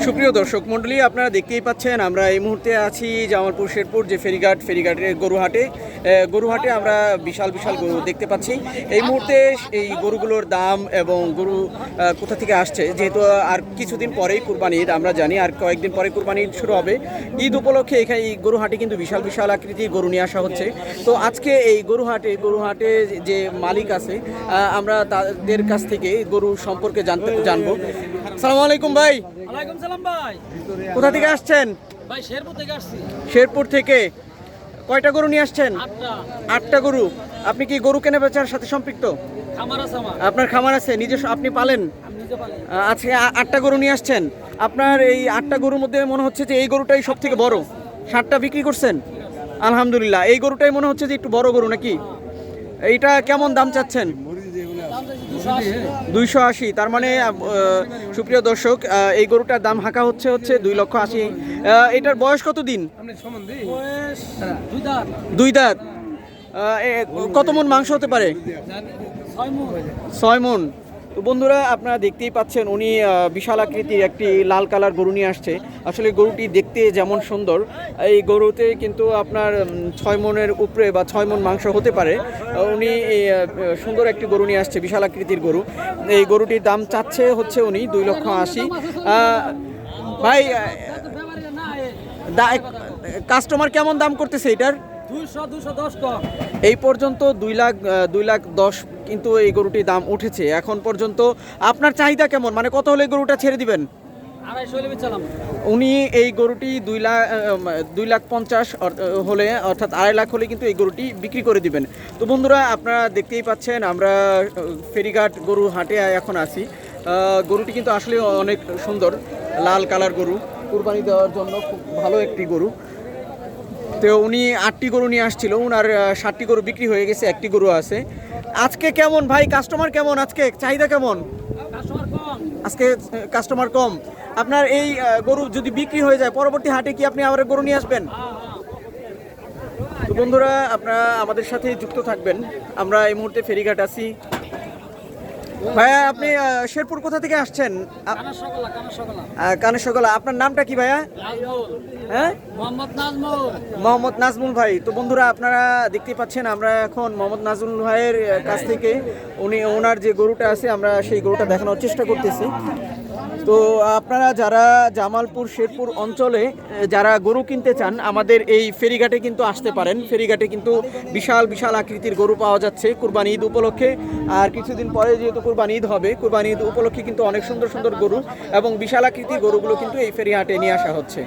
সুপ্রিয় দর্শক মণ্ডলী, আপনারা দেখতেই পাচ্ছেন আমরা এই মুহূর্তে আছি জামালপুর শেরপুর যে ফেরিঘাটের গরুহাটে আমরা বিশাল বিশাল গরু দেখতে পাচ্ছি। এই মুহূর্তে এই গরুগুলোর দাম এবং গরু কোথা থেকে আসছে, যেহেতু আর কিছুদিন পরেই কুরবানি ঈদ, আমরা জানি আর কয়েকদিন পরে কুরবানি ঈদ শুরু হবে। ঈদ উপলক্ষে এখানে এই গরুহাটে কিন্তু বিশাল বিশাল আকৃতির গরু নিয়ে আসা হচ্ছে। তো আজকে এই গরুহাটে যে মালিক আছে আমরা তাদের কাছ থেকে গরু সম্পর্কে জানবো। আসসালামু আলাইকুম ভাই। ওয়ালাইকুম সালাম ভাই। কোথা থেকে আসছেন? ভাই শেরপুর থেকে আসছি। শেরপুর থেকে কয়টা গরু নিয়ে আসছেন? 8টা গরু। আপনি কি গরু কেনা বেচার সাথে সম্পৃক্ত? খামার আছে আমার। আপনার খামার আছে, নিজস্ব আপনি পালেন? আমি নিজে পালি। আজকে 8টা গরু নিয়ে আসছেন। আপনার এই 8টা গরুর মধ্যে মনে হচ্ছে যে এই গরুটাই সব থেকে বড়। 7টা বিক্রি করছেন? আলহামদুলিল্লাহ। এই গরুটাই মনে হচ্ছে যে একটু বড় গরু নাকি? এইটা কেমন দাম চাচ্ছেন? 280। তার মানে সুপ্রিয় দর্শক, এই গরুটার দাম হাঁকা হচ্ছে 2,80,000। এটার বয়স কত দিন? বয়স 2 দাঁত। কত মন মাংস হতে পারে? 6 মন। তো বন্ধুরা, আপনারা দেখতেই পাচ্ছেন উনি বিশাল আকৃতির একটি লাল কালার গরু নিয়ে আসছে। আসলে গরুটি দেখতে যেমন সুন্দর, এই গরুতে কিন্তু আপনার 6 মনের উপরে বা 6 মন মাংস হতে পারে। উনি এই সুন্দর একটি গরু নিয়ে আসছে, বিশাল আকৃতির গরু। এই গরুটির দাম চাচ্ছে উনি 2,80,000। ভাই, কাস্টমার কেমন দাম করতেছে এটার? 210 কম। এই পর্যন্ত 2,10,000 কিন্তু এই গরুটির দাম উঠেছে এখন পর্যন্ত। আপনার চাহিদা কেমন, মানে কত হলে গরুটা ছেড়ে দিবেন? 250 হলে বেচালাম। উনি এই গরুটি 2,50,000 হলে, অর্থাৎ 2.5 লাখ হলে কিন্তু এই গরুটি বিক্রি করে দিবেন। তো বন্ধুরা, আপনারা দেখতেই পাচ্ছেন আমরা ফেরিঘাট গরু হাটে এখন আছি। গরুটি কিন্তু আসলে অনেক সুন্দর, লাল কালার গরু, কুরবানি দেওয়ার জন্য খুব ভালো একটি গরু। তো উনি 8টি গরু নিয়ে আসছিল, উনার 7টি গরু বিক্রি হয়ে গেছে, 1টি গরু আছে। আজকে কেমন ভাই, কাস্টমার কেমন, আজকে চাহিদা কেমন? আজকে কাস্টমার কম। আপনার এই গরু যদি বিক্রি হয়ে যায়, পরবর্তী হাটে কি আপনি আবার গরু নিয়ে আসবেন? তো বন্ধুরা, আপনারা আমাদের সাথে যুক্ত থাকবেন। আমরা এই মুহূর্তে ফেরিঘাট আছি। ভাইয়া, আপনি শেরপুর কোথা থেকে আসছেন? কানের সকলা। আপনার নামটা কি ভাইয়া? হ্যাঁ, মোহাম্মদ নাজমুল ভাই। তো বন্ধুরা, আপনারা দেখতে পাচ্ছেন আমরা এখন মোহাম্মদ নাজমুল ভাইয়ের কাছ থেকে ওনার যে গরুটা আছে আমরা সেই গরুটা দেখানোর চেষ্টা করতেছি। তো আপনারা যারা জামালপুর শেরপুর অঞ্চলে যারা গরু কিনতে চান, আমাদের এই ফেরিঘাটে কিন্তু আসতে পারেন। ফেরিঘাটে কিন্তু বিশাল বিশাল আকৃতির গরু পাওয়া যাচ্ছে কুরবানি ঈদ উপলক্ষে। আর কিছুদিন পরে যেহেতু কুরবানি ঈদ হবে, কুরবানি ঈদ উপলক্ষে কিন্তু অনেক সুন্দর সুন্দর গরু এবং বিশাল আকৃতির গরুগুলো কিন্তু এই ফেরিঘাটে নিয়ে আসা হচ্ছে।